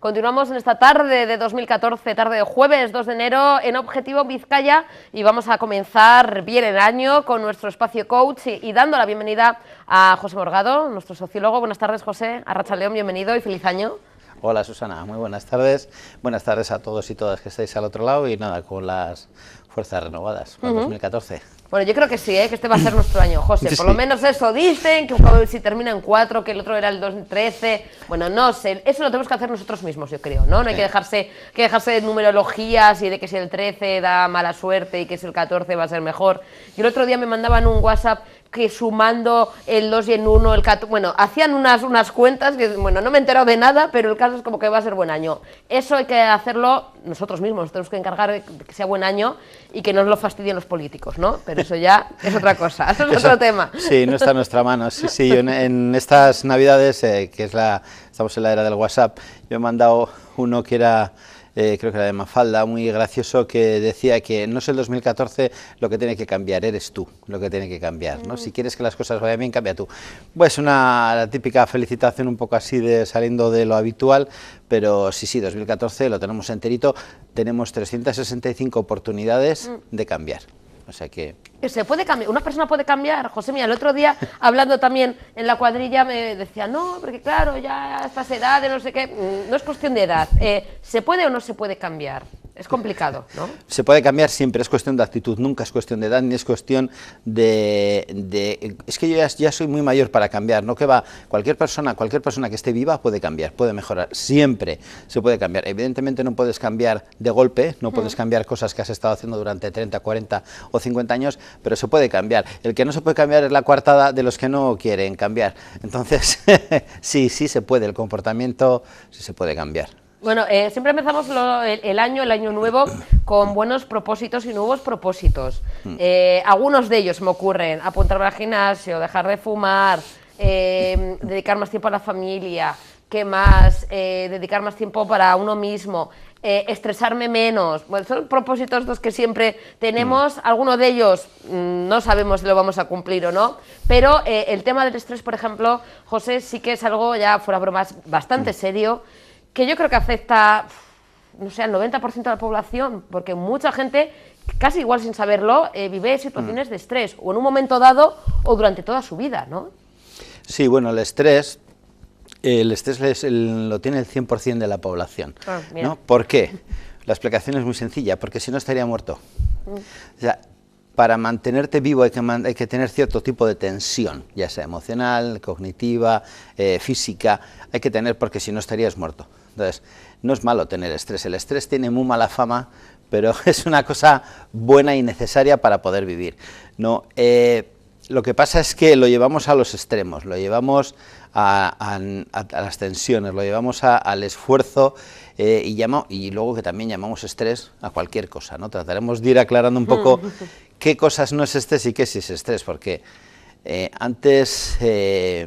Continuamos en esta tarde de 2014, tarde de jueves 2 de enero, en Objetivo Vizcaya, y vamos a comenzar bien el año con nuestro espacio coach y dando la bienvenida a José Morgado, nuestro sociólogo. Buenas tardes, José. Arratsaldeon, bienvenido y feliz año. Hola, Susana, muy buenas tardes. Buenas tardes a todos y todas que estáis al otro lado y nada, con las fuerzas renovadas para 2014. Bueno, yo creo que sí, que este va a ser nuestro año, José. Por Sí. lo menos eso dicen, que si termina en 4, que el otro era el 2013. Bueno, no sé, eso lo tenemos que hacer nosotros mismos, yo creo, ¿no? No hay que dejarse de numerologías y de que si el 13 da mala suerte y que si el 14 va a ser mejor. Y el otro día me mandaban un WhatsApp que sumando el 2 y el 1, el 14, bueno, hacían unas cuentas que, bueno, no me he enterado de nada, pero el caso es como que va a ser buen año. Eso hay que hacerlo nosotros mismos, tenemos que encargar de que sea buen año y que no nos lo fastidien los políticos, ¿no? Pero eso ya es otra cosa, eso es otro tema. Sí, no está en nuestra mano. Sí, yo en estas Navidades, estamos en la era del WhatsApp, yo he mandado uno que era... creo que era de Mafalda, muy gracioso, que decía que no es el 2014 lo que tiene que cambiar, eres tú lo que tiene que cambiar, ¿no? Si quieres que las cosas vayan bien, cambia tú. Pues la típica felicitación un poco así de saliendo de lo habitual, pero sí, 2014 lo tenemos enterito, tenemos 365 oportunidades de cambiar. O sea que se puede cambiar, una persona puede cambiar. José, mira, el otro día, hablando también en la cuadrilla, me decía, no, porque claro, ya a estas edades, no sé qué, no es cuestión de edad, ¿se puede o no se puede cambiar? Es complicado, ¿no? Se puede cambiar siempre, es cuestión de actitud, nunca es cuestión de edad, ni es cuestión de es que yo ya soy muy mayor para cambiar, no que va, cualquier persona que esté viva puede cambiar, puede mejorar, siempre se puede cambiar. Evidentemente no puedes cambiar de golpe, no puedes cambiar cosas que has estado haciendo durante 30, 40 o 50 años, pero se puede cambiar. El que no se puede cambiar es la coartada de los que no quieren cambiar. Entonces, sí se puede, el comportamiento sí se puede cambiar. Bueno, siempre empezamos el año nuevo con buenos propósitos y nuevos propósitos. Algunos de ellos me ocurren: apuntarme al gimnasio, dejar de fumar, dedicar más tiempo a la familia, ¿qué más? Dedicar más tiempo para uno mismo, estresarme menos. Bueno, son propósitos los que siempre tenemos. Algunos de ellos no sabemos si lo vamos a cumplir o no, pero el tema del estrés, por ejemplo, José, sí que es algo, ya fuera bromas, bastante serio, que yo creo que afecta, no sé, al 90% de la población, porque mucha gente, casi igual sin saberlo, vive situaciones de estrés, o en un momento dado, o durante toda su vida, ¿no? Sí, bueno, el estrés lo tiene el 100% de la población, ¿no? ¿Por qué? La explicación es muy sencilla, porque si no estaría muerto. O sea, para mantenerte vivo hay que tener cierto tipo de tensión, ya sea emocional, cognitiva, física, hay que tener, porque si no estarías muerto. Entonces, no es malo tener estrés, el estrés tiene muy mala fama, pero es una cosa buena y necesaria para poder vivir, ¿no? Lo que pasa es que lo llevamos a los extremos, lo llevamos a las tensiones, lo llevamos al esfuerzo y luego que también llamamos estrés a cualquier cosa, ¿no? Trataremos de ir aclarando un poco qué cosas no es estrés y qué sí es estrés, porque antes,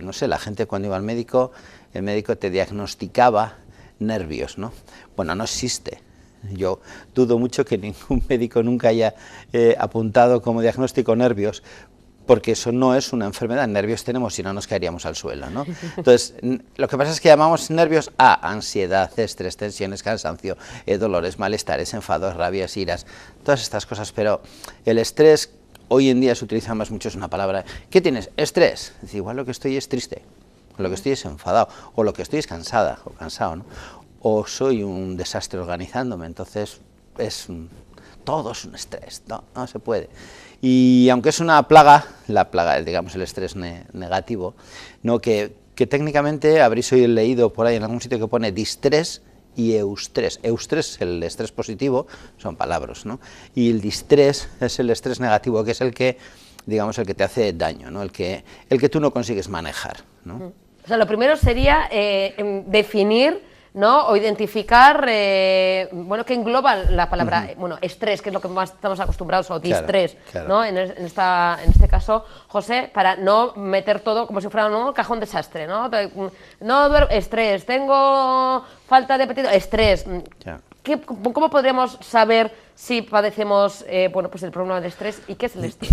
no sé, la gente cuando iba al médico, el médico te diagnosticaba nervios, ¿no? Bueno, no existe. Yo dudo mucho que ningún médico nunca haya apuntado como diagnóstico nervios, porque eso no es una enfermedad. Nervios tenemos, si no nos caeríamos al suelo, ¿no? Entonces, lo que pasa es que llamamos nervios a ansiedad, estrés, tensiones, cansancio, dolores, malestares, enfados, rabias, iras, todas estas cosas, pero el estrés hoy en día se utiliza más mucho, es una palabra. ¿Qué tienes? Estrés. Es decir, igual lo que estoy es triste, o lo que estoy es enfadado, o lo que estoy es cansada o cansado, ¿no? O soy un desastre organizándome, entonces todo es un estrés, no se puede. Y aunque es una plaga, digamos el estrés negativo, ¿no? que técnicamente habréis leído por ahí en algún sitio que pone distrés y eustrés. Eustrés es el estrés positivo, son palabras, ¿no? Y el distrés es el estrés negativo, que es el que, digamos, el que te hace daño, ¿no? El que tú no consigues manejar, ¿no? O sea, lo primero sería definir, ¿no? O identificar, bueno, que engloba la palabra, bueno, estrés, que es lo que más estamos acostumbrados, o distrés, claro. ¿no? En este caso, José, para no meter todo como si fuera un cajón desastre, ¿no? No duermo, estrés, tengo falta de apetito, estrés. Ya. ¿Cómo podríamos saber si padecemos, bueno, pues el problema del estrés y qué es el estrés?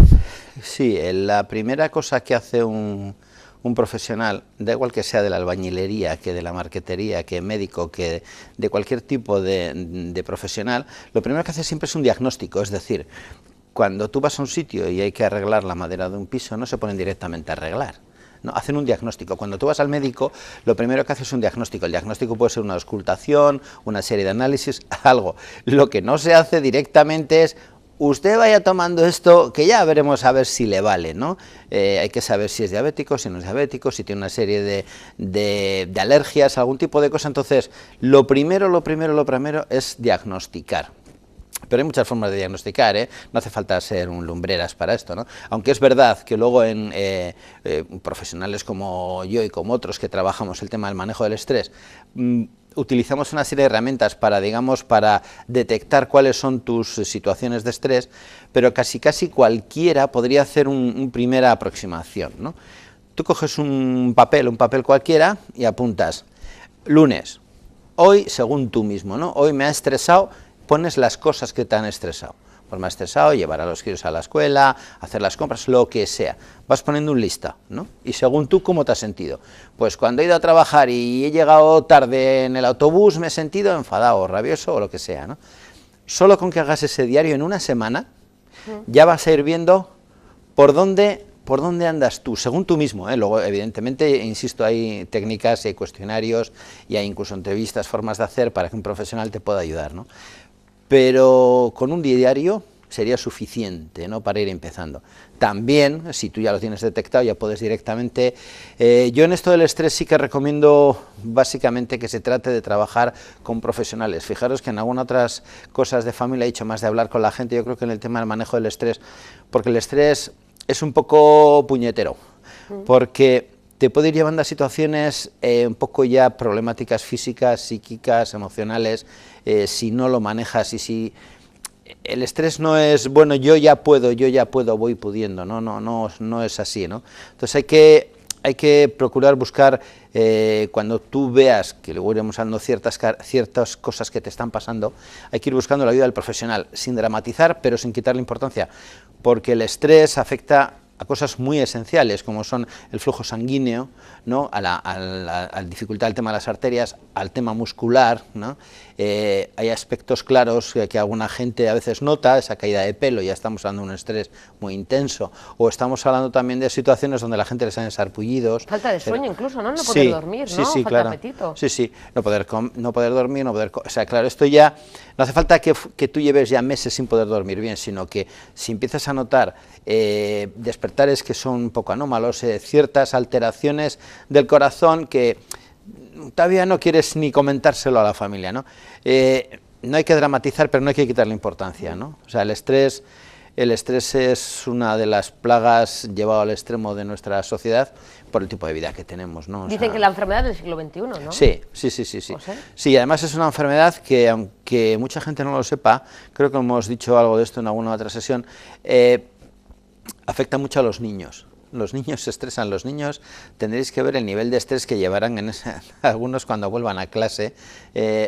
Sí, la primera cosa que hace un un profesional, da igual que sea de la albañilería, que de la marquetería, que médico, que de cualquier tipo de profesional, lo primero que hace siempre es un diagnóstico, es decir, cuando tú vas a un sitio y hay que arreglar la madera de un piso, no se ponen directamente a arreglar. No, hacen un diagnóstico. Cuando tú vas al médico, lo primero que hace es un diagnóstico. El diagnóstico puede ser una auscultación, una serie de análisis, algo. Lo que no se hace directamente es, usted vaya tomando esto, que ya veremos a ver si le vale, ¿no? Hay que saber si es diabético, si no es diabético, si tiene una serie de alergias, algún tipo de cosa. Entonces, lo primero es diagnosticar. Pero hay muchas formas de diagnosticar, ¿eh? No hace falta ser un lumbreras para esto, ¿no? Aunque es verdad que luego en profesionales como yo y como otros que trabajamos el tema del manejo del estrés, utilizamos una serie de herramientas para, digamos, para detectar cuáles son tus situaciones de estrés, pero casi cualquiera podría hacer una primera aproximación, ¿no? Tú coges un papel cualquiera y apuntas, lunes, hoy según tú mismo, ¿no? Hoy me ha estresado. Pones las cosas que te han estresado. Pues me ha estresado llevar a los críos a la escuela, hacer las compras, lo que sea. Vas poniendo un lista, ¿no? Y según tú, ¿cómo te has sentido? Pues cuando he ido a trabajar y he llegado tarde en el autobús, me he sentido enfadado, rabioso o lo que sea, ¿no? Solo con que hagas ese diario en una semana, ya vas a ir viendo por dónde andas tú, según tú mismo, ¿eh? Luego, evidentemente, insisto, hay técnicas, hay cuestionarios y hay incluso entrevistas, formas de hacer para que un profesional te pueda ayudar, ¿no? Pero con un diario sería suficiente, ¿no?, para ir empezando. También, si tú ya lo tienes detectado, ya puedes directamente... yo en esto del estrés sí que recomiendo básicamente que se trate de trabajar con profesionales. Fijaros que en algunas otras cosas de familia he dicho más de hablar con la gente, yo creo que en el tema del manejo del estrés, porque el estrés es un poco puñetero, porque te puede ir llevando a situaciones un poco ya problemáticas físicas, psíquicas, emocionales, si no lo manejas y si... El estrés no es, bueno, yo ya puedo, voy pudiendo, no es así, ¿no? Entonces hay que procurar buscar, cuando tú veas, que luego iremos dando ciertas cosas que te están pasando, hay que ir buscando la ayuda del profesional, sin dramatizar, pero sin quitarle importancia, porque el estrés afecta a cosas muy esenciales, como son el flujo sanguíneo, ¿no?, a la dificultad del tema de las arterias, al tema muscular, ¿no? Hay aspectos claros que alguna gente a veces nota, esa caída de pelo, ya estamos hablando de un estrés muy intenso, o estamos hablando también de situaciones donde la gente le salen sarpullidos. Falta de sueño incluso, ¿no? No poder dormir, ¿no? Sí, falta claro. apetito. Sí, no poder dormir, o sea, claro, esto ya, no hace falta que tú lleves ya meses sin poder dormir bien, sino que si empiezas a notar despertares que son un poco anómalos, ciertas alteraciones del corazón que todavía no quieres ni comentárselo a la familia, ¿no? No hay que dramatizar, pero no hay que quitarle importancia, ¿no? O sea, el estrés es una de las plagas llevado al extremo de nuestra sociedad por el tipo de vida que tenemos, ¿no? Dicen que la enfermedad del siglo XXI, ¿no? Sí. Sí, además es una enfermedad que, aunque mucha gente no lo sepa, creo que hemos dicho algo de esto en alguna otra sesión, afecta mucho a los niños. Los niños se estresan, los niños tendréis que ver el nivel de estrés que llevarán algunos cuando vuelvan a clase,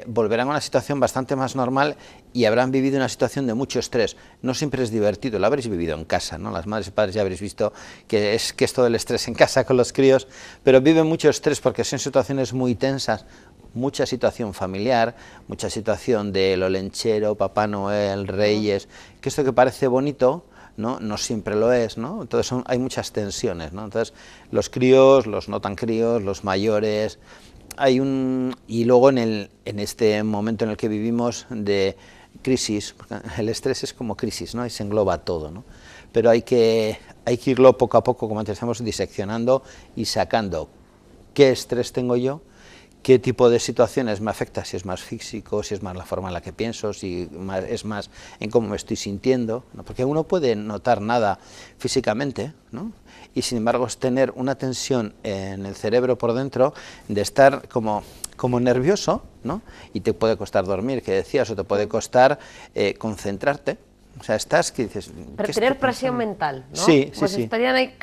volverán a una situación bastante más normal y habrán vivido una situación de mucho estrés. No siempre es divertido, lo habréis vivido en casa, ¿no? Las madres y padres ya habréis visto que es todo el estrés en casa con los críos, pero viven mucho estrés porque son situaciones muy tensas, mucha situación familiar, mucha situación de lo lenchero, Papá Noel, Reyes, que esto que parece bonito, no siempre lo es, ¿no? Entonces hay muchas tensiones, ¿no? Entonces los críos, los no tan críos, los mayores, y luego en este momento en el que vivimos de crisis, porque el estrés es como crisis, ¿no? Y se engloba todo, ¿no? Pero hay que irlo poco a poco, como antes estamos diseccionando y sacando qué estrés tengo yo, qué tipo de situaciones me afecta, si es más físico, si es más la forma en la que pienso, si es más en cómo me estoy sintiendo, ¿no? Porque uno puede notar nada físicamente, ¿no? Y sin embargo es tener una tensión en el cerebro por dentro de estar como nervioso, ¿no? Y te puede costar dormir, que decías, o te puede costar concentrarte. O sea, estás que dices... Pero tener presión mental, ¿no? Sí, pues sí. estarían ahí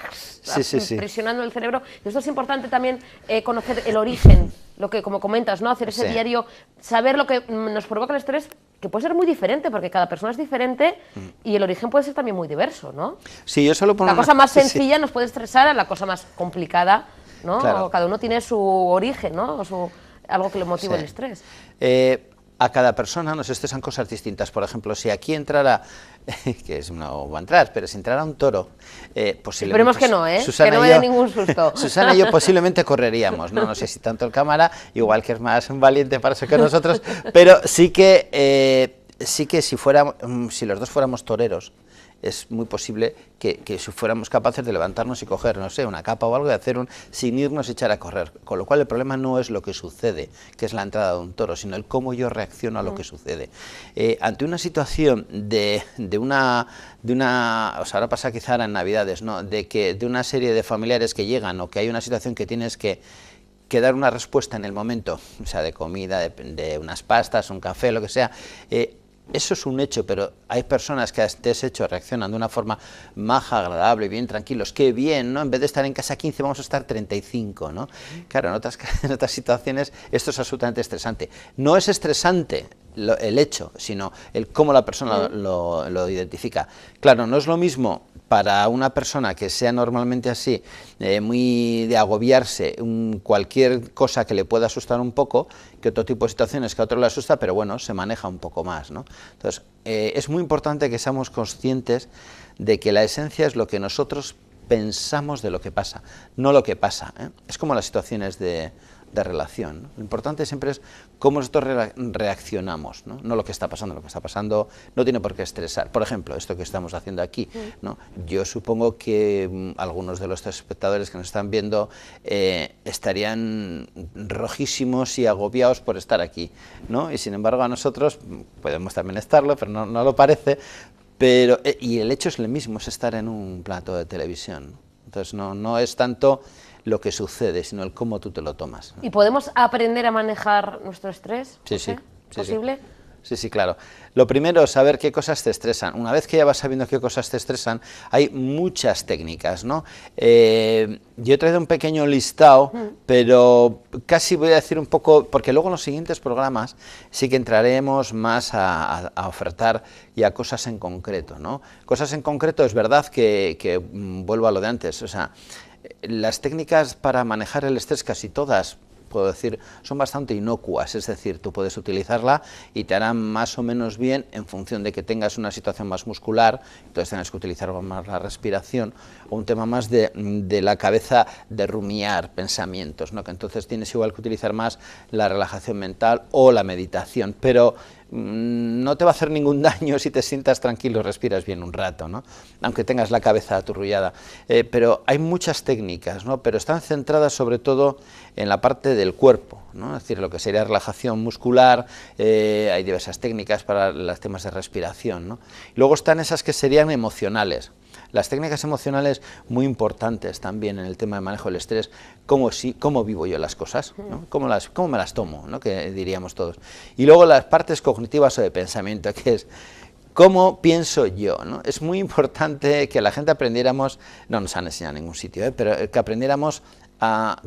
presionando el cerebro. Y esto es importante también conocer el origen, lo que, como comentas, ¿no? Hacer ese diario, saber lo que nos provoca el estrés, que puede ser muy diferente, porque cada persona es diferente y el origen puede ser también muy diverso, ¿no? Sí, yo solo pongo la cosa más sencilla nos puede estresar, a la cosa más complicada ¿no? Claro. Cada uno tiene su origen, ¿no? O algo que le motiva el estrés. A cada persona nos estresan cosas distintas. Por ejemplo, si aquí entrara, que no va a entrar, pero si entrara un toro, posiblemente... Esperemos que no, ¿eh? Susana que no me dé ningún susto. Susana y yo posiblemente correríamos, no sé si tanto el cámara, igual que es más valiente para eso que nosotros, pero sí que si los dos fuéramos toreros, es muy posible que si fuéramos capaces de levantarnos y coger, no sé, una capa o algo y hacer sin irnos y echar a correr. Con lo cual el problema no es lo que sucede, que es la entrada de un toro, sino el cómo yo reacciono a lo que sucede. Ante una situación de una, o sea, ahora pasa quizá en Navidades, ¿no? De una serie de familiares que llegan o que hay una situación que tienes que dar una respuesta en el momento, o sea, de comida, de unas pastas, un café, lo que sea, eso es un hecho, pero hay personas que a este hecho reaccionan de una forma maja, agradable, bien tranquilos, qué bien, ¿no? En vez de estar en casa 15 vamos a estar 35, ¿no? Claro, en otras situaciones esto es absolutamente estresante. No es estresante el hecho, sino el cómo la persona lo identifica. Claro, no es lo mismo para una persona que sea normalmente así, muy de agobiarse, cualquier cosa que le pueda asustar un poco, que otro tipo de situaciones que a otro le asusta, pero bueno, se maneja un poco más, ¿no? Entonces, es muy importante que seamos conscientes de que la esencia es lo que nosotros pensamos de lo que pasa, no lo que pasa, ¿eh? Es como las situaciones de relación, ¿no? Lo importante siempre es cómo nosotros reaccionamos, ¿no? No lo que está pasando. Lo que está pasando no tiene por qué estresar. Por ejemplo, esto que estamos haciendo aquí, ¿no? Yo supongo que algunos de los espectadores que nos están viendo estarían rojísimos y agobiados por estar aquí, ¿no? Y sin embargo a nosotros podemos también estarlo, pero no lo parece. Pero, y el hecho es el mismo, es estar en un plato de televisión. Entonces no es tanto lo que sucede, sino el cómo tú te lo tomas, ¿no? ¿Y podemos aprender a manejar nuestro estrés? Sí, sí. ¿Posible? Sí, claro. Lo primero es saber qué cosas te estresan. Una vez que ya vas sabiendo qué cosas te estresan, hay muchas técnicas, ¿no? Yo he traído un pequeño listado, pero casi voy a decir un poco, porque luego en los siguientes programas sí que entraremos más a ofertar ya cosas en concreto, ¿no? Cosas en concreto, es verdad que vuelvo a lo de antes, o sea, las técnicas para manejar el estrés, casi todas, puedo decir, son bastante inocuas, es decir, tú puedes utilizarla y te harán más o menos bien en función de que tengas una situación más muscular, entonces tengas que utilizar más la respiración, o un tema más de la cabeza, de rumiar pensamientos, ¿no? Que entonces tienes igual que utilizar más la relajación mental o la meditación, pero no te va a hacer ningún daño si te sientas tranquilo, respiras bien un rato, ¿no? Aunque tengas la cabeza aturrullada. Pero hay muchas técnicas, ¿no? Pero están centradas sobre todo en la parte del cuerpo, ¿no? Es decir, lo que sería relajación muscular, hay diversas técnicas para los temas de respiración, ¿no? Luego están esas que serían emocionales. Las técnicas emocionales muy importantes también en el tema de manejo del estrés, cómo vivo yo las cosas, ¿no? Cómo me las tomo, ¿no? Que diríamos todos. Y luego las partes cognitivas o de pensamiento, que es cómo pienso yo, ¿no? Es muy importante que la gente aprendiéramos, no nos han enseñado en ningún sitio, pero que aprendiéramos a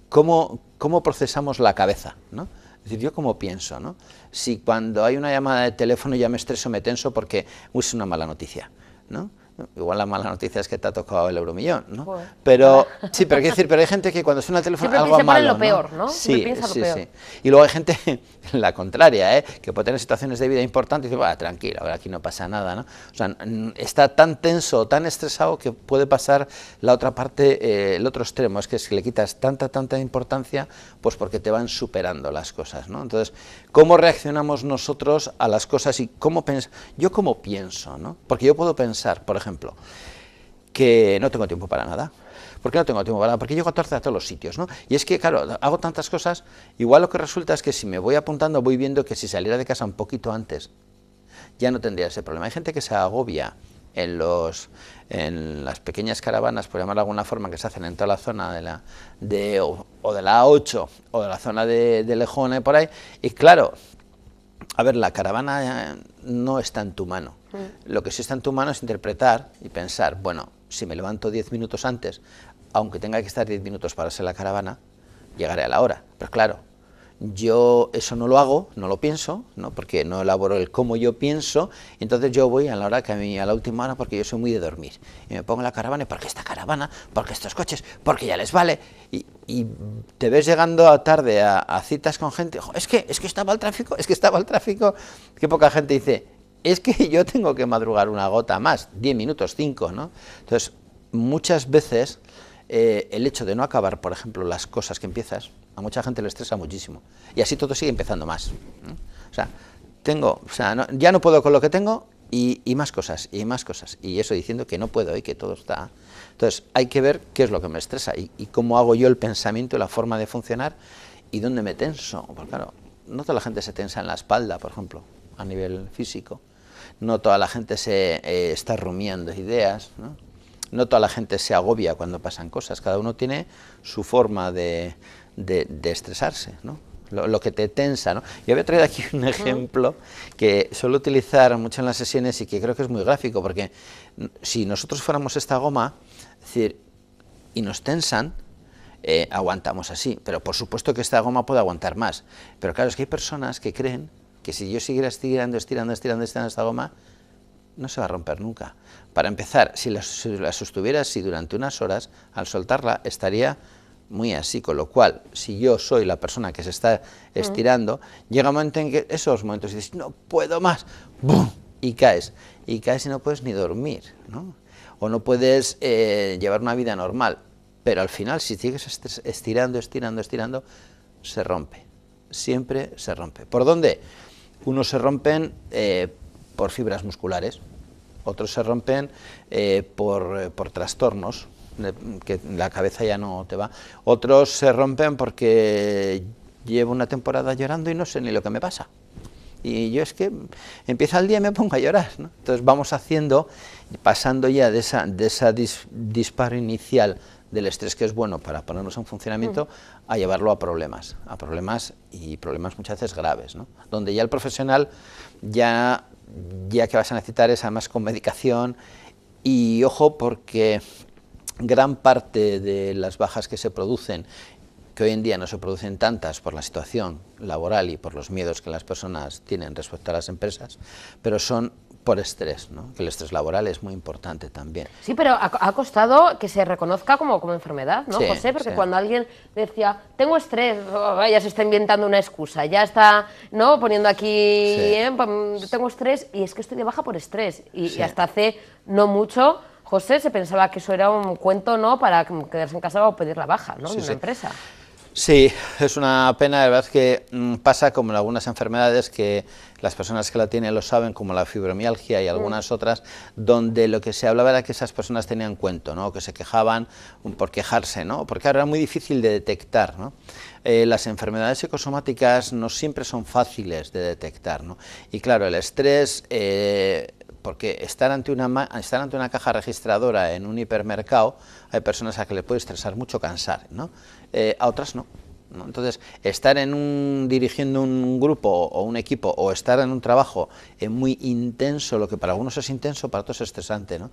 cómo procesamos la cabeza, ¿no? Es decir, yo cómo pienso, ¿no? Si cuando hay una llamada de teléfono ya me estreso, me tenso porque es una mala noticia, ¿no? Igual la mala noticia es que te ha tocado el euromillón, ¿no? Joder. Pero sí, pero quiero decir, pero hay gente que cuando suena el teléfono Siempre algo se pone malo, lo peor, ¿no? Sí, Piensa lo peor. sí. Y luego hay gente, la contraria, que puede tener situaciones de vida importantes y dice, va, tranquilo, ahora aquí no pasa nada, ¿no? O sea, está tan tenso, tan estresado que puede pasar la otra parte, el otro extremo, es que si le quitas tanta importancia, pues porque te van superando las cosas, ¿no? Entonces, ¿cómo reaccionamos nosotros a las cosas y yo cómo pienso, ¿no? Porque yo puedo pensar, por ejemplo, que no tengo tiempo para nada. ¿Por qué no tengo tiempo para nada? Porque llego tarde a todos los sitios, ¿no? Y es que, claro, hago tantas cosas, igual lo que resulta es que si me voy apuntando, voy viendo que si saliera de casa un poquito antes, ya no tendría ese problema. Hay gente que se agobia en las pequeñas caravanas, por llamarlo de alguna forma, que se hacen en toda la zona de la A8 o de la zona de Lejone, por ahí, y claro, a ver, la caravana no está en tu mano. Lo que sí está en tu mano es interpretar y pensar, bueno, si me levanto 10 minutos antes, aunque tenga que estar 10 minutos para hacer la caravana, llegaré a la hora. Pero claro, yo eso no lo hago, no lo pienso, ¿no? Porque no elaboro el cómo yo pienso, y entonces yo voy a la hora que a mí, a la última hora, porque yo soy muy de dormir. Y me pongo en la caravana, ¿y por qué esta caravana? ¿Por qué estos coches? Porque ya les vale. Y te ves llegando a tarde a citas con gente, es que estaba el tráfico, que poca gente dice, es que yo tengo que madrugar una gota más, 10 minutos, 5, ¿no? Entonces, muchas veces el hecho de no acabar, por ejemplo, las cosas que empiezas, a mucha gente le estresa muchísimo. Y así todo sigue empezando más, ¿no? O sea, ya no puedo con lo que tengo y más cosas, y más cosas. Y eso diciendo que no puedo y que todo está... Entonces, hay que ver qué es lo que me estresa y cómo hago yo el pensamiento y la forma de funcionar y dónde me tenso. Porque claro, no toda la gente se tensa en la espalda, por ejemplo, a nivel físico. No toda la gente se está rumiando ideas, ¿no? No toda la gente se agobia cuando pasan cosas, cada uno tiene su forma de estresarse, ¿no? Lo que te tensa, ¿no? Yo había traído aquí un ejemplo que suelo utilizar mucho en las sesiones y que creo que es muy gráfico, porque si nosotros fuéramos esta goma, es decir, y nos tensan, aguantamos así, pero por supuesto que esta goma puede aguantar más, pero claro, es que hay personas que creen que si yo siguiera estirando esta goma, no se va a romper nunca. Para empezar, si la sostuviera así durante unas horas, al soltarla estaría muy así, con lo cual, si yo soy la persona que se está estirando, llega un momento en que esos momentos dices, no puedo más, ¡bum!, y caes y no puedes ni dormir, ¿no? O no puedes llevar una vida normal, pero al final, si sigues estirando, se rompe, siempre se rompe. ¿Por dónde? Unos se rompen por fibras musculares, otros se rompen por trastornos, que la cabeza ya no te va, otros se rompen porque llevo una temporada llorando y no sé ni lo que me pasa. Y yo es que empieza el día y me pongo a llorar, ¿no? Entonces vamos pasando ya de esa disparo inicial del estrés, que es bueno para ponernos en funcionamiento, a llevarlo a problemas y problemas muchas veces graves, ¿no? Donde ya el profesional, ya que vas a necesitar es además con medicación, y ojo, porque gran parte de las bajas que se producen, que hoy en día no se producen tantas por la situación laboral y por los miedos que las personas tienen respecto a las empresas, pero son por estrés, ¿no? Que el estrés laboral es muy importante también. Sí, pero ha costado que se reconozca como enfermedad, ¿no, sí, José? Porque sí. cuando alguien decía, tengo estrés, ya se está inventando una excusa, ya está, ¿no?, poniendo aquí, sí, tengo estrés, y es que estoy de baja por estrés. Y hasta hace no mucho, José, se pensaba que eso era un cuento, ¿no?, para quedarse en casa o pedir la baja, ¿no?, en una empresa. Sí, es una pena, de verdad, que pasa como en algunas enfermedades que las personas que la tienen lo saben, como la fibromialgia y algunas otras, donde lo que se hablaba era que esas personas tenían cuento, ¿no?, que se quejaban por quejarse, ¿no?, porque ahora era muy difícil de detectar, ¿no? Las enfermedades psicosomáticas no siempre son fáciles de detectar, ¿no? Y claro, el estrés, porque estar ante una caja registradora en un hipermercado, hay personas a que le puede estresar mucho cansar, ¿no? A otras no, ¿no? Entonces, estar dirigiendo un grupo o un equipo, o estar en un trabajo muy intenso, lo que para algunos es intenso, para otros es estresante, ¿no?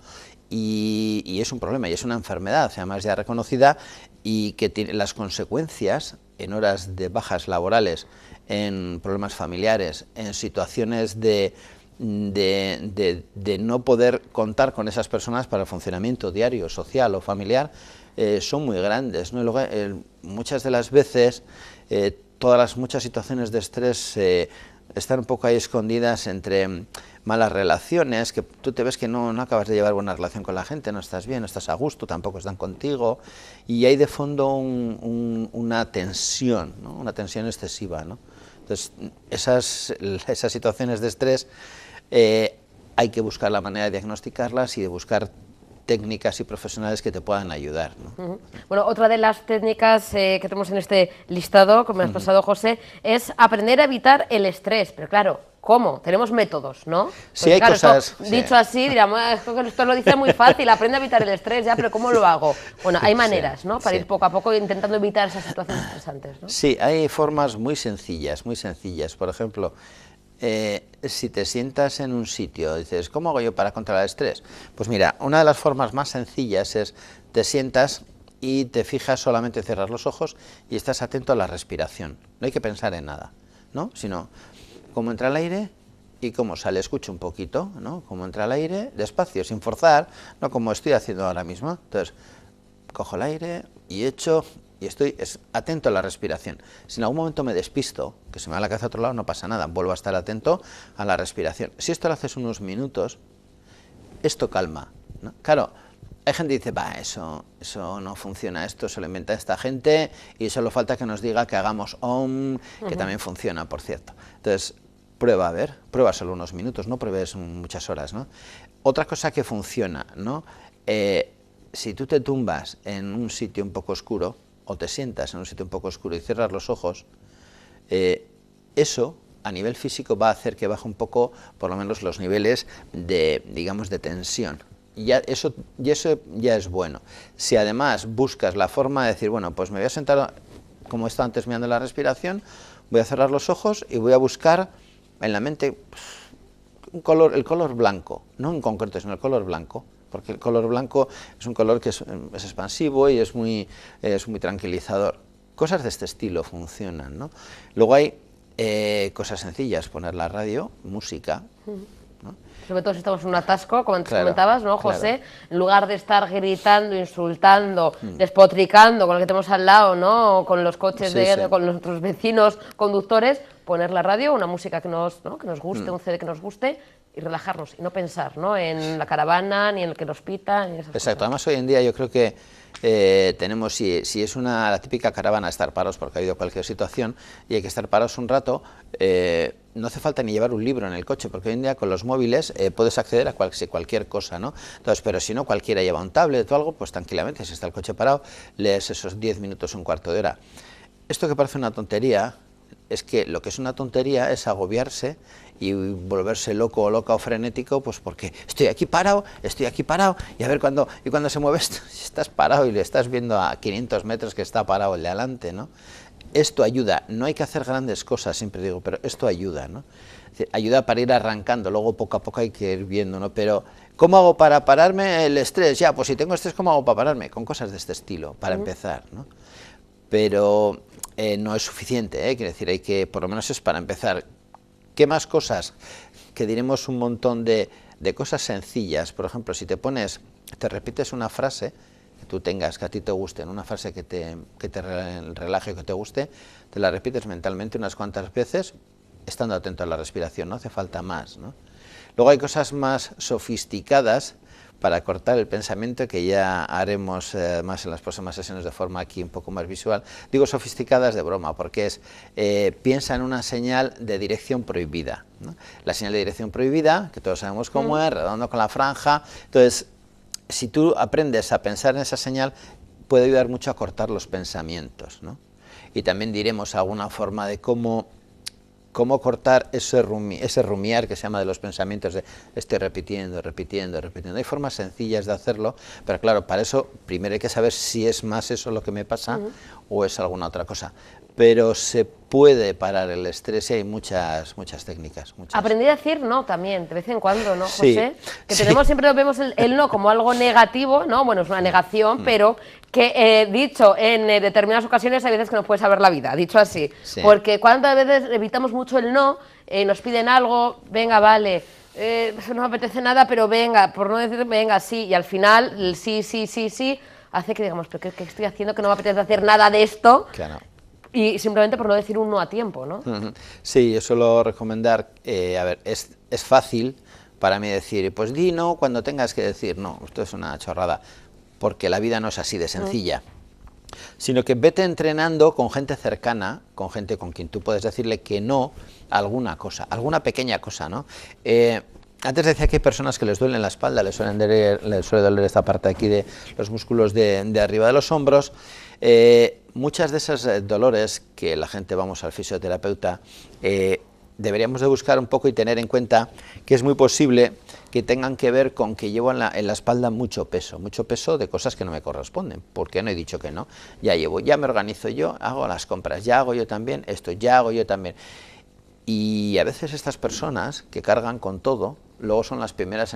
Y es un problema, y es una enfermedad, además ya reconocida, y que tiene las consecuencias en horas de bajas laborales, en problemas familiares, en situaciones de no poder contar con esas personas para el funcionamiento diario, social o familiar, son muy grandes, ¿no? Y luego, muchas de las veces, muchas situaciones de estrés están un poco ahí escondidas entre malas relaciones, que tú te ves que no acabas de llevar buena relación con la gente, no estás bien, no estás a gusto, tampoco están contigo, y hay de fondo una tensión, ¿no?, una tensión excesiva, ¿no? Entonces, esas situaciones de estrés hay que buscar la manera de diagnosticarlas y de buscar técnicas y profesionales que te puedan ayudar, ¿no? Bueno, otra de las técnicas que tenemos en este listado, como me has pasado, José, es aprender a evitar el estrés. Pero claro, ¿cómo? Tenemos métodos, ¿no? Sí, hay claro, cosas... Dicho así, diríamos, esto lo dice muy fácil, aprende a evitar el estrés, ya, pero ¿cómo lo hago? Bueno, hay maneras, ¿no?, para ir poco a poco intentando evitar esas situaciones estresantes, ¿no? Sí, hay formas muy sencillas, muy sencillas. Por ejemplo, si te sientas en un sitio, dices, ¿cómo hago yo para controlar el estrés? Pues mira, una de las formas más sencillas es, te sientas y te fijas solamente en cerrar los ojos y estás atento a la respiración. No hay que pensar en nada, ¿no? Sino cómo entra el aire y cómo sale. Escucho un poquito, ¿no? Cómo entra el aire, despacio, sin forzar, no como estoy haciendo ahora mismo. Entonces, cojo el aire y echo y estoy atento a la respiración. Si en algún momento me despisto, que se me va la cabeza a otro lado, no pasa nada, vuelvo a estar atento a la respiración. Si esto lo haces unos minutos, esto calma, ¿no? Claro, hay gente que dice, va, eso no funciona, esto se lo inventa esta gente y solo falta que nos diga que hagamos OM, que también funciona, por cierto. Entonces, prueba, a ver, prueba solo unos minutos, no pruebes muchas horas, ¿no? Otra cosa que funciona, ¿no? Si tú te tumbas en un sitio un poco oscuro, o te sientas en un sitio un poco oscuro y cierras los ojos, eso a nivel físico va a hacer que baje un poco, por lo menos, los niveles de, digamos, de tensión. Y eso ya es bueno. Si además buscas la forma de decir, bueno, pues me voy a sentar, como he estado antes mirando la respiración, voy a cerrar los ojos y voy a buscar en la mente el color blanco, no en concreto, sino el color blanco, porque el color blanco es un color que es expansivo y es muy tranquilizador. Cosas de este estilo funcionan, ¿no? Luego hay cosas sencillas, poner la radio, música, ¿no? Sobre todo si estamos en un atasco, como antes comentabas, ¿no, José? Claro. En lugar de estar gritando, insultando, despotricando con el que tenemos al lado, ¿no? O con los coches, con nuestros vecinos conductores, poner la radio, una música que nos guste, un CD que nos guste, y relajarnos, y no pensar, ¿no? En la caravana, ni en el que nos pita, ni esas cosas. Exacto, además hoy en día yo creo que tenemos, si es la típica caravana, estar parados porque ha habido cualquier situación y hay que estar parados un rato, no hace falta ni llevar un libro en el coche, porque hoy en día con los móviles puedes acceder a cualquier cosa, ¿no? Entonces, pero si no, cualquiera lleva un tablet o algo, pues tranquilamente, si está el coche parado, lees esos 10 minutos, un cuarto de hora. Esto que parece una tontería, es que lo que es una tontería es agobiarse y volverse loco o loca o frenético, pues porque estoy aquí parado, y a ver cuando se mueve esto, si estás parado y le estás viendo a 500 metros que está parado el de adelante, ¿no? Esto ayuda, no hay que hacer grandes cosas, siempre digo, pero esto ayuda, ¿no? Ayuda para ir arrancando, luego poco a poco hay que ir viendo, ¿no? Pero, ¿cómo hago para pararme el estrés? Ya, pues si tengo estrés, ¿cómo hago para pararme? Con cosas de este estilo, para empezar, ¿no? Pero no es suficiente, quiero decir, hay que, por lo menos es para empezar. ¿Qué más cosas? Que diremos un montón de cosas sencillas. Por ejemplo, si te repites una frase que tú tengas, que a ti te guste, una frase que te relaje, que te guste, te la repites mentalmente unas cuantas veces, estando atento a la respiración, no hace falta más, ¿no? Luego hay cosas más sofisticadas para cortar el pensamiento, que ya haremos más en las próximas sesiones de forma aquí un poco más visual. Digo sofisticadas de broma, porque es, piensa en una señal de dirección prohibida, ¿no? La señal de dirección prohibida, que todos sabemos cómo es, redondo con la franja. Entonces, si tú aprendes a pensar en esa señal, puede ayudar mucho a cortar los pensamientos, ¿no? Y también diremos alguna forma de cómo cortar ese rumiar que se llama de los pensamientos, de estoy repitiendo. Hay formas sencillas de hacerlo, pero claro, para eso primero hay que saber si es más eso lo que me pasa o es alguna otra cosa. Pero se puede parar el estrés y hay muchas técnicas. Aprendí a decir no también, de vez en cuando, ¿no, José? Sí, que tenemos, siempre vemos el no como algo negativo, ¿no? Bueno, es una negación, pero que dicho en determinadas ocasiones hay veces que nos puede saber la vida, dicho así. Sí. Porque cuántas veces evitamos mucho el no, nos piden algo, venga, vale, no me apetece nada, pero venga, por no decir venga, sí, y al final el sí, hace que digamos, pero ¿qué estoy haciendo? Que no me apetece hacer nada de esto. Claro. Y simplemente por no decir un no a tiempo, ¿no? Sí, yo suelo recomendar, a ver, es fácil para mí decir, pues di no cuando tengas que decir no, esto es una chorrada, porque la vida no es así de sencilla, sino que vete entrenando con gente cercana, con gente con quien tú puedes decirle que no a alguna cosa, alguna pequeña cosa, ¿no? Antes decía que hay personas que les duele la espalda, les suele doler esta parte aquí de los músculos de arriba de los hombros. Muchas de esos dolores que la gente vamos al fisioterapeuta, deberíamos de buscar un poco y tener en cuenta que es muy posible que tengan que ver con que llevo en la espalda mucho peso de cosas que no me corresponden, porque no he dicho que no, ya me organizo yo, hago las compras, ya hago yo también esto, ya hago yo también. Y a veces estas personas que cargan con todo, luego son las primeras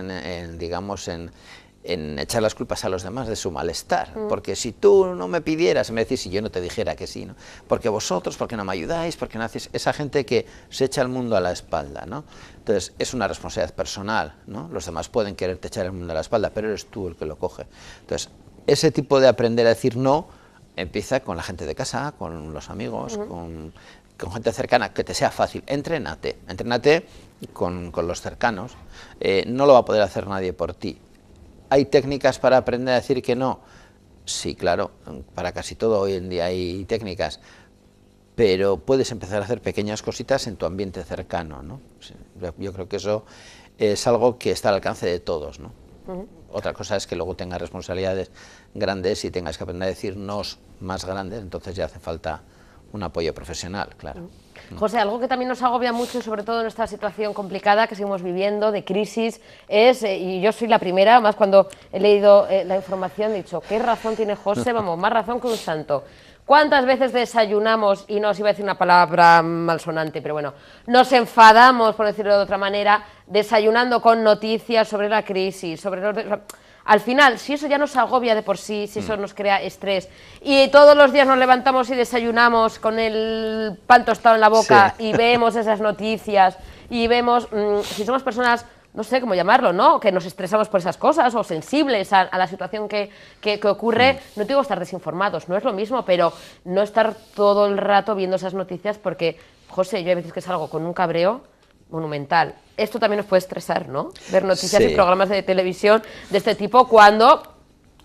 en echar las culpas a los demás de su malestar, porque si tú no me pidieras, me decís, si yo no te dijera que sí, ¿no? Porque vosotros, porque no me ayudáis, porque no hacéis, esa gente que se echa el mundo a la espalda, ¿no? Entonces, es una responsabilidad personal, ¿no? Los demás pueden quererte echar el mundo a la espalda, pero eres tú el que lo coge. Entonces, ese tipo de aprender a decir no, empieza con la gente de casa, con los amigos, con gente cercana, que te sea fácil. Entrénate con los cercanos, no lo va a poder hacer nadie por ti. ¿Hay técnicas para aprender a decir que no? Sí, claro, para casi todo hoy en día hay técnicas, pero puedes empezar a hacer pequeñas cositas en tu ambiente cercano, ¿no? Yo creo que eso es algo que está al alcance de todos, ¿no? Otra cosa es que luego tengas responsabilidades grandes y tengas que aprender a decir nos más grandes, entonces ya hace falta un apoyo profesional, claro. José, algo que también nos agobia mucho, sobre todo en esta situación complicada que seguimos viviendo, de crisis, es, y yo soy la primera, más cuando he leído la información, he dicho, ¿qué razón tiene José? Vamos, más razón que un santo. ¿Cuántas veces desayunamos, y no os iba a decir una palabra malsonante, pero bueno, nos enfadamos, por decirlo de otra manera, desayunando con noticias sobre la crisis, sobre los... Al final, si eso ya nos agobia de por sí, si eso nos crea estrés, y todos los días nos levantamos y desayunamos con el pan tostado en la boca, y vemos esas noticias, y vemos, si somos personas, no sé cómo llamarlo, ¿no? Que nos estresamos por esas cosas, o sensibles a la situación que ocurre, no digo estar desinformados, no es lo mismo, pero no estar todo el rato viendo esas noticias, porque, José, yo hay veces que salgo con un cabreo monumental. Esto también nos puede estresar, ¿no? Ver noticias y programas de televisión de este tipo cuando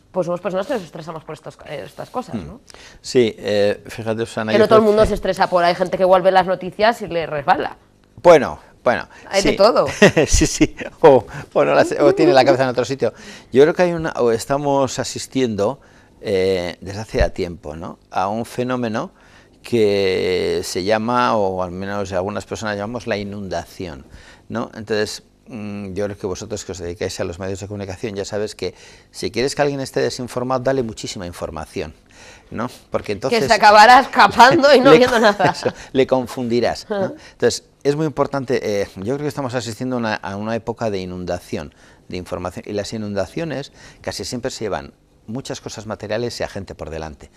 pues somos personas que nos estresamos por estas cosas, ¿no? Sí, fíjate, Susana... Que no todo el mundo se estresa por... Hay gente que vuelve las noticias y le resbala. Bueno, hay de todo. Sí, o tiene la cabeza en otro sitio. Yo creo que estamos asistiendo desde hace ya tiempo, ¿no? A un fenómeno que se llama, o al menos algunas personas llamamos, la inundación, ¿no? Entonces, yo creo que vosotros que os dedicáis a los medios de comunicación ya sabes que si quieres que alguien esté desinformado, dale muchísima información, ¿no? Porque entonces... Que se acabará escapando y no viendo nada. Le confundirás, ¿no? Entonces, es muy importante, yo creo que estamos asistiendo a una época de inundación de información, y las inundaciones casi siempre se llevan muchas cosas materiales y a gente por delante.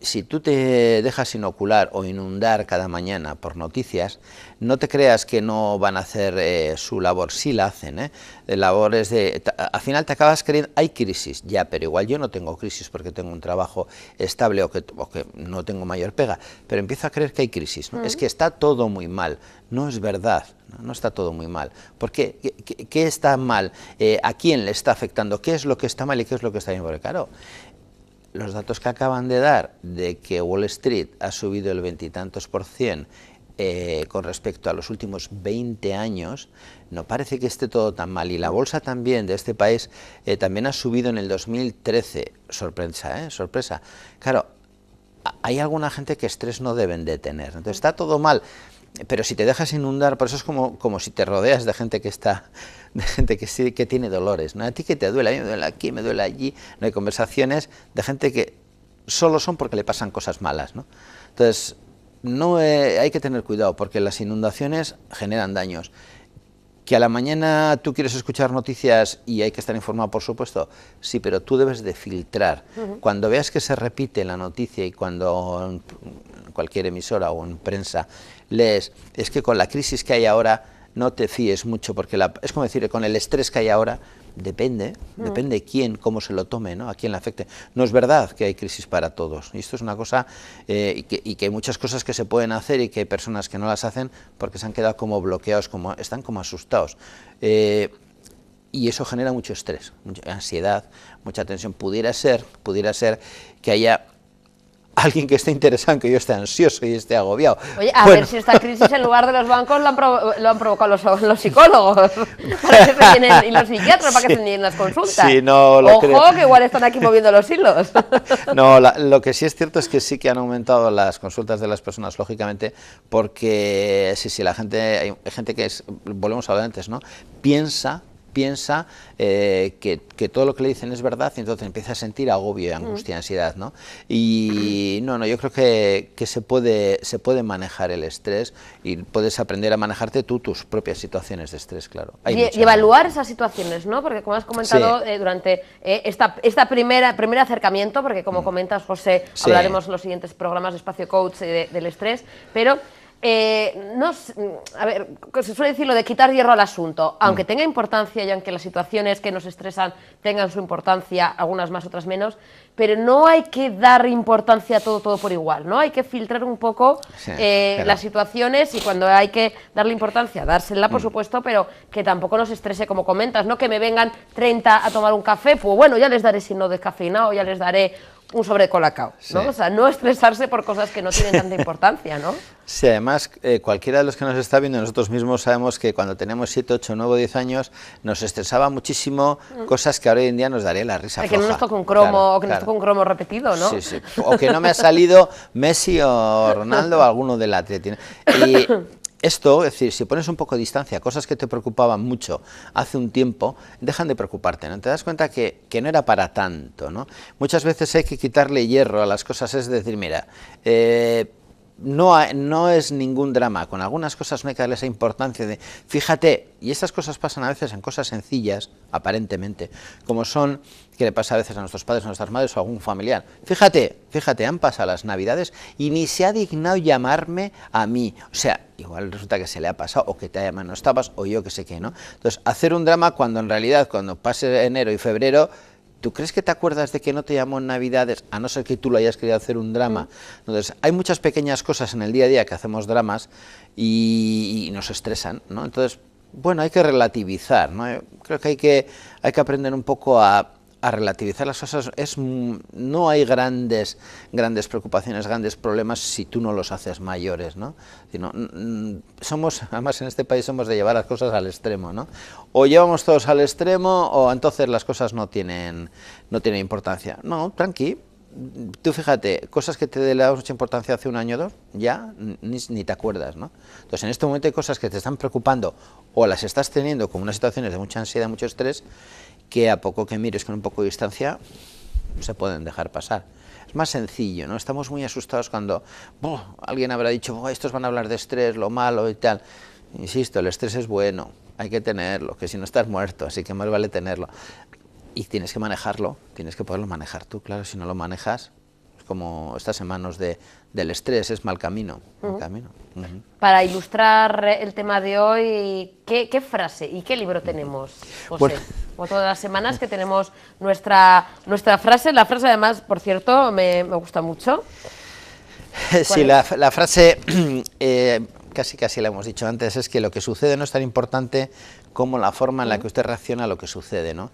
Si tú te dejas inocular o inundar cada mañana por noticias, no te creas que no van a hacer su labor, sí la hacen, labores al final te acabas creyendo, hay crisis, ya, pero igual yo no tengo crisis porque tengo un trabajo estable o que no tengo mayor pega, pero empiezo a creer que hay crisis, ¿no? Es que está todo muy mal, no es verdad, no está todo muy mal. ¿Por qué? ¿Qué está mal? ¿A quién le está afectando? ¿Qué es lo que está mal y qué es lo que está bien? Porque claro, los datos que acaban de dar de que Wall Street ha subido el 20 y tantos % con respecto a los últimos 20 años, no parece que esté todo tan mal. Y la bolsa también de este país también ha subido en el 2013. Sorpresa, sorpresa. Claro, hay alguna gente que estrés no deben de tener. Entonces está todo mal. Pero si te dejas inundar, por eso es como si te rodeas de gente que está, de gente que sí, que tiene dolores, ¿no? A ti que te duele, a mí me duele aquí, me duele allí, no hay conversaciones de gente que solo son porque le pasan cosas malas, ¿no? Entonces, hay que tener cuidado porque las inundaciones generan daños. ¿Que a la mañana tú quieres escuchar noticias y hay que estar informado, por supuesto? Sí, pero tú debes de filtrar. Cuando veas que se repite la noticia y cuando en cualquier emisora o en prensa lees, es que con la crisis que hay ahora no te fíes mucho, porque es como decir, con el estrés que hay ahora, depende quién, cómo se lo tome, ¿no? A quién le afecte. No es verdad que hay crisis para todos, y esto es una cosa, y que hay muchas cosas que se pueden hacer y que hay personas que no las hacen porque se han quedado como bloqueados, están como asustados. Y eso genera mucho estrés, mucha ansiedad, mucha tensión. Pudiera ser que haya alguien que esté interesado en que yo esté ansioso y esté agobiado. Oye, a ver si esta crisis en lugar de los bancos lo han provocado los psicólogos para que se llenen, y los psiquiatras para que se llenen las consultas. Sí, no lo creo. Que igual están aquí moviendo los hilos. No, lo que sí es cierto es que sí que han aumentado las consultas de las personas, lógicamente, porque sí, hay gente que volvemos a hablar antes, ¿no? Piensa piensa que todo lo que le dicen es verdad y entonces empieza a sentir agobio, angustia, ansiedad, ¿no? Y no, yo creo que se puede manejar el estrés y puedes aprender a manejarte tú tus propias situaciones de estrés, claro. Y evaluar esas situaciones, ¿no? Porque como has comentado durante esta primer acercamiento, porque como comentas, José, hablaremos en los siguientes programas de Espacio Coach del estrés, pero a ver, se suele decir lo de quitar hierro al asunto, aunque tenga importancia y aunque las situaciones que nos estresan tengan su importancia, algunas más, otras menos, pero no hay que dar importancia a todo por igual, ¿no? Hay que filtrar un poco las situaciones y cuando hay que darle importancia, dársela, por supuesto, pero que tampoco nos estrese, como comentas, ¿no? Que me vengan 30 a tomar un café, pues bueno, ya les daré si no descafeinado, ya les daré un sobre de colacao, ¿no? O sea, no estresarse por cosas que no tienen tanta importancia, ¿no? Sí, además, cualquiera de los que nos está viendo, nosotros mismos sabemos que cuando tenemos 7, 8, 9, 10 años, nos estresaba muchísimo cosas que ahora hoy en día nos daría la risa floja. Que no nos toque un cromo, o que nos toque un cromo repetido, ¿no? Sí, sí. O que no me ha salido Messi o Ronaldo o alguno del Atleti. Y esto, es decir, si pones un poco de distancia, cosas que te preocupaban mucho hace un tiempo, dejan de preocuparte, ¿no? Te das cuenta que no era para tanto, ¿no? Muchas veces hay que quitarle hierro a las cosas, es decir, mira, no es ningún drama, con algunas cosas no hay que darle esa importancia de, fíjate, y estas cosas pasan a veces en cosas sencillas, aparentemente, como son, que le pasa a veces a nuestros padres, a nuestras madres o a algún familiar. Fíjate, han pasado las Navidades y ni se ha dignado llamarme a mí, o sea, igual resulta que se le ha pasado, o que te ha llamado, no estabas, o yo que sé qué, ¿no? Entonces, hacer un drama cuando en realidad, cuando pase enero y febrero, ¿tú crees que te acuerdas de que no te llamó en Navidades, a no ser que tú lo hayas querido hacer un drama? Entonces, hay muchas pequeñas cosas en el día a día que hacemos dramas y nos estresan, ¿no? Entonces, bueno, hay que relativizar, ¿no? Yo creo que hay que aprender un poco a relativizar las cosas. No hay grandes preocupaciones, grandes problemas si tú no los haces mayores, ¿no? Además en este país somos de llevar las cosas al extremo, ¿no? O llevamos todos al extremo o entonces las cosas no tienen importancia. No, tranqui. Tú fíjate, cosas que te le das mucha importancia hace un año o dos, ya ni te acuerdas, ¿no? Entonces en este momento hay cosas que te están preocupando o las estás teniendo como unas situaciones de mucha ansiedad, mucho estrés, que a poco que mires con un poco de distancia se pueden dejar pasar. Es más sencillo, ¿no? Estamos muy asustados cuando alguien habrá dicho, estos van a hablar de estrés, lo malo y tal. Insisto, el estrés es bueno, hay que tenerlo, que si no estás muerto, así que más vale tenerlo. Y tienes que manejarlo, tienes que poderlo manejar tú, claro, si no lo manejas, es como estás en manos del estrés, es mal camino. Para ilustrar el tema de hoy, ¿qué frase y qué libro tenemos, José? Bueno, como todas las semanas que tenemos nuestra frase, la frase además, por cierto, me gusta mucho. Sí, la frase, casi la hemos dicho antes, es que lo que sucede no es tan importante como la forma en la que usted reacciona a lo que sucede, ¿no?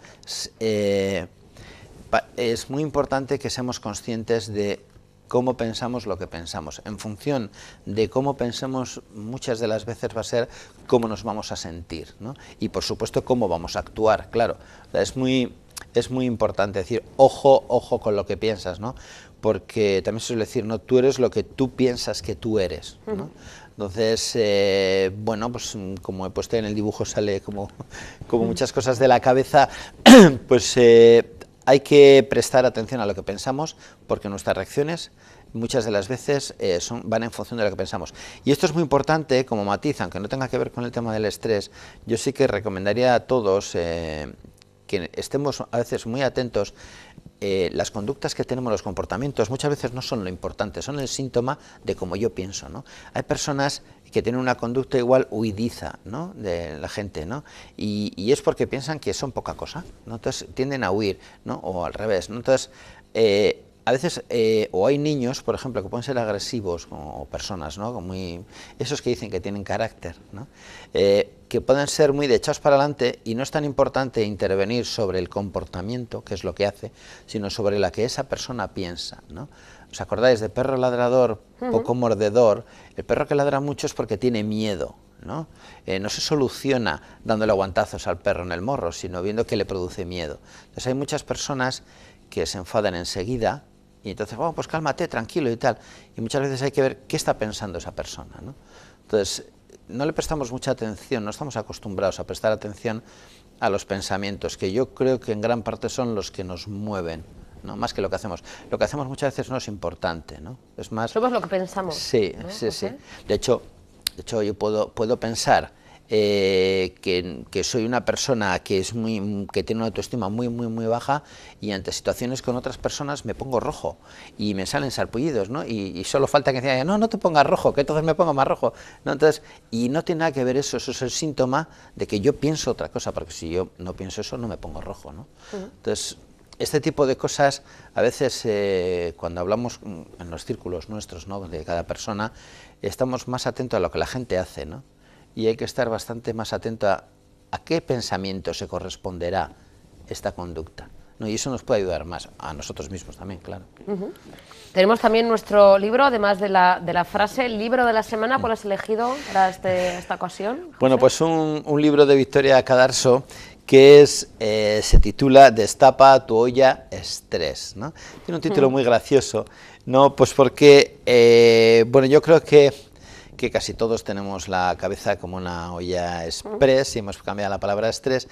Es muy importante que seamos conscientes de cómo pensamos lo que pensamos. En función de cómo pensemos, muchas de las veces va a ser cómo nos vamos a sentir, ¿no? Y por supuesto cómo vamos a actuar, claro. Es muy importante decir, ojo con lo que piensas, ¿no? Porque también se suele decir, ¿no? Tú eres lo que tú piensas que tú eres, ¿no? Entonces, bueno, pues como he puesto en el dibujo, sale como muchas cosas de la cabeza, pues hay que prestar atención a lo que pensamos, porque nuestras reacciones muchas de las veces van en función de lo que pensamos. Y esto es muy importante, como matiz, aunque no tenga que ver con el tema del estrés, yo sí que recomendaría a todos que estemos a veces muy atentos. Las conductas que tenemos, los comportamientos, muchas veces no son lo importante, son el síntoma de cómo yo pienso, ¿no? Hay personas que tienen una conducta igual huidiza, ¿no? De la gente, ¿no? Y es porque piensan que son poca cosa, ¿no? Entonces tienden a huir, ¿no? O al revés, ¿no? Entonces, a veces, o hay niños, por ejemplo, que pueden ser agresivos, o personas, ¿no? Esos que dicen que tienen carácter, ¿no? Que pueden ser muy de echados para adelante y no es tan importante intervenir sobre el comportamiento, que es lo que hace, sino sobre la que esa persona piensa, ¿no? ¿Os acordáis de perro ladrador, poco mordedor? El perro que ladra mucho es porque tiene miedo, ¿no? No se soluciona dándole aguantazos al perro en el morro, sino viendo que le produce miedo. Entonces hay muchas personas que se enfadan enseguida y entonces, bueno, pues cálmate, tranquilo y tal. Y muchas veces hay que ver qué está pensando esa persona, ¿no? Entonces, no le prestamos mucha atención, no estamos acostumbrados a prestar atención a los pensamientos, que yo creo que en gran parte son los que nos mueven, ¿no? Más que lo que hacemos. Lo que hacemos muchas veces no es importante, ¿no? Es más... Somos lo que pensamos. Sí, ¿no? sí, sí. De hecho yo puedo pensar que soy una persona que tiene una autoestima muy baja, y ante situaciones con otras personas me pongo rojo y me salen sarpullidos, ¿no? Y solo falta que diga, no te pongas rojo, que entonces me pongo más rojo, ¿no? Entonces, y no tiene nada que ver eso es el síntoma de que yo pienso otra cosa, porque si yo no pienso eso no me pongo rojo, ¿no? Entonces, este tipo de cosas, a veces cuando hablamos en los círculos nuestros, ¿no? De cada persona, estamos más atentos a lo que la gente hace, ¿no? Y hay que estar bastante más atento a qué pensamiento se corresponderá esta conducta, ¿no? Y eso nos puede ayudar más a nosotros mismos también, claro. Tenemos también nuestro libro, además de la frase, el libro de la semana. ¿Cuál has elegido para esta ocasión, José? Bueno, pues un libro de Victoria Cadarso que se titula Destapa tu olla estrés, ¿no? Tiene un título muy gracioso, ¿no? Pues porque, bueno, yo creo que casi todos tenemos la cabeza como una olla express, y hemos cambiado la palabra estrés.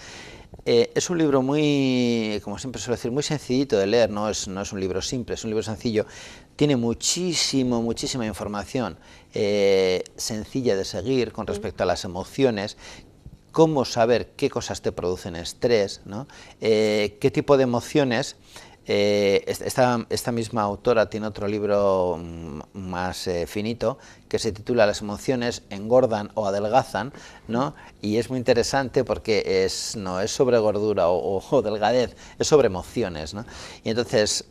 Es un libro muy, como siempre suelo decir, muy sencillito de leer, no es un libro simple, es un libro sencillo. Tiene muchísima información sencilla de seguir con respecto a las emociones, cómo saber qué cosas te producen estrés, ¿no? Qué tipo de emociones. Esta misma autora tiene otro libro más finito que se titula Las emociones engordan o adelgazan, ¿no? Y es muy interesante porque no es sobre gordura o delgadez, es sobre emociones, ¿no? Y entonces,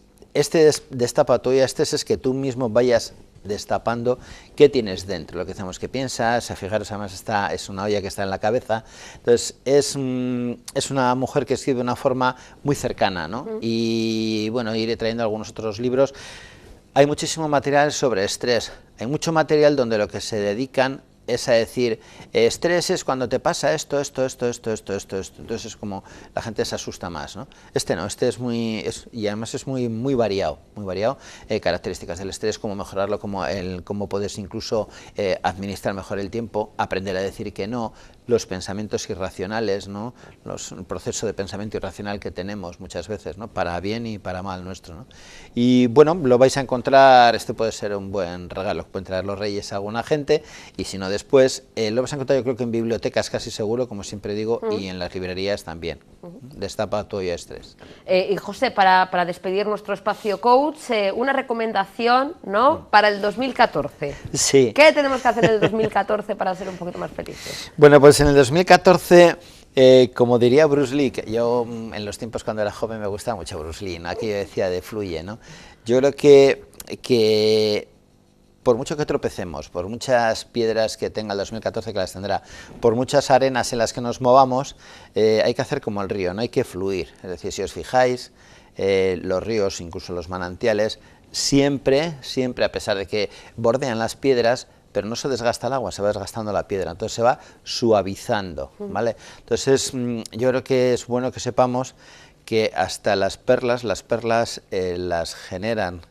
Destapa tu olla estrés es que tú mismo vayas destapando qué tienes dentro, lo que decimos que piensas. Fijaros, además es una olla que está en la cabeza. Entonces es una mujer que escribe de una forma muy cercana, ¿no? Y bueno, iré trayendo algunos otros libros. Hay muchísimo material sobre estrés, hay mucho material donde lo que se dedican es a decir, estrés es cuando te pasa esto. Entonces es como la gente se asusta más, ¿no? Este es y además es muy variado, características del estrés, cómo mejorarlo, cómo puedes incluso administrar mejor el tiempo, aprender a decir que no, los pensamientos irracionales, ¿no? El proceso de pensamiento irracional que tenemos muchas veces, ¿no? Para bien y para mal nuestro, ¿no? Y bueno, lo vais a encontrar, puede ser un buen regalo, pueden traer los Reyes a alguna gente, y si no después, lo vais a encontrar yo creo que en bibliotecas casi seguro, como siempre digo, y en las librerías también. Destapa tu olla estrés. Y José, para despedir nuestro espacio coach, una recomendación, ¿no? Para el 2014. Sí. ¿Qué tenemos que hacer en el 2014 para ser un poquito más felices? Bueno, pues en el 2014, como diría Bruce Lee, que yo en los tiempos cuando era joven me gustaba mucho Bruce Lee, ¿no? Aquello decía de fluye, ¿no? Yo creo que por mucho que tropecemos, por muchas piedras que tenga el 2014, que las tendrá, por muchas arenas en las que nos movamos, hay que hacer como el río, no hay que fluir. Es decir, si os fijáis, los ríos, incluso los manantiales, siempre, a pesar de que bordean las piedras, pero no se desgasta el agua, se va desgastando la piedra, entonces se va suavizando, ¿vale? Entonces yo creo que es bueno que sepamos que hasta las perlas las generan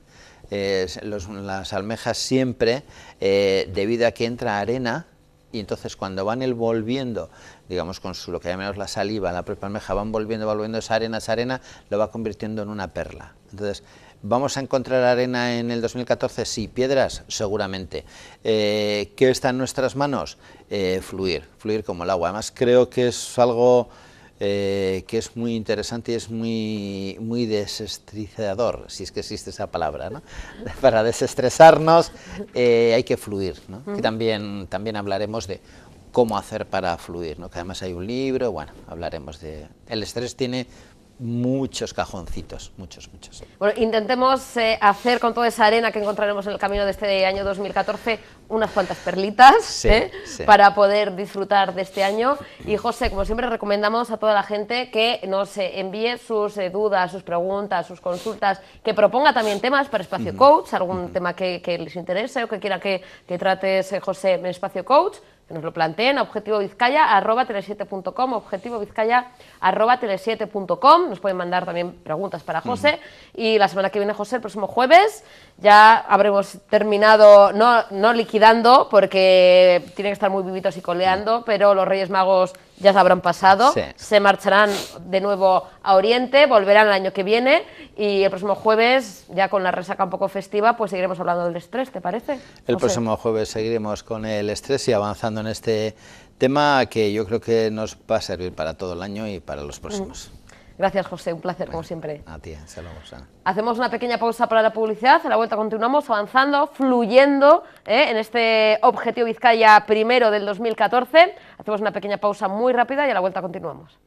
las almejas siempre, debido a que entra arena, y entonces cuando van envolviendo, digamos con lo que llamamos la saliva, la propia almeja, van volviendo esa arena, lo va convirtiendo en una perla. Entonces, ¿vamos a encontrar arena en el 2014? Sí. ¿Piedras? Seguramente. ¿Qué está en nuestras manos? Fluir como el agua. Además, creo que es algo que es muy interesante y es muy desestresador, si es que existe esa palabra, ¿no? Para desestresarnos hay que fluir, ¿no? Que también hablaremos de cómo hacer para fluir, ¿no? Que además hay un libro, bueno, hablaremos de... El estrés tiene muchos cajoncitos, muchos. Bueno, intentemos hacer con toda esa arena que encontraremos en el camino de este año 2014 unas cuantas perlitas, sí. Para poder disfrutar de este año. Y José, como siempre, recomendamos a toda la gente que nos envíe sus dudas, sus preguntas, sus consultas, que proponga también temas para Espacio Coach, algún tema que les interese o que quiera que trates, José, en Espacio Coach. que nos lo planteen a objetivovizcaya@tele7.com, objetivovizcaya@tele7.com. Nos pueden mandar también preguntas para José. Y la semana que viene, José, el próximo jueves, ya habremos terminado, no liquidando, porque tienen que estar muy vivitos y coleando, pero los Reyes Magos ya se habrán pasado, se marcharán de nuevo a Oriente, volverán el año que viene, y el próximo jueves, ya con la resaca un poco festiva, pues seguiremos hablando del estrés, ¿te parece? El próximo jueves seguiremos con el estrés y avanzando en este tema que yo creo que nos va a servir para todo el año y para los próximos. Gracias, José, un placer, como siempre. A ti, saludos. Hacemos una pequeña pausa para la publicidad, a la vuelta continuamos avanzando, fluyendo en este Objetivo Vizcaya primero del 2014. Hacemos una pequeña pausa muy rápida y a la vuelta continuamos.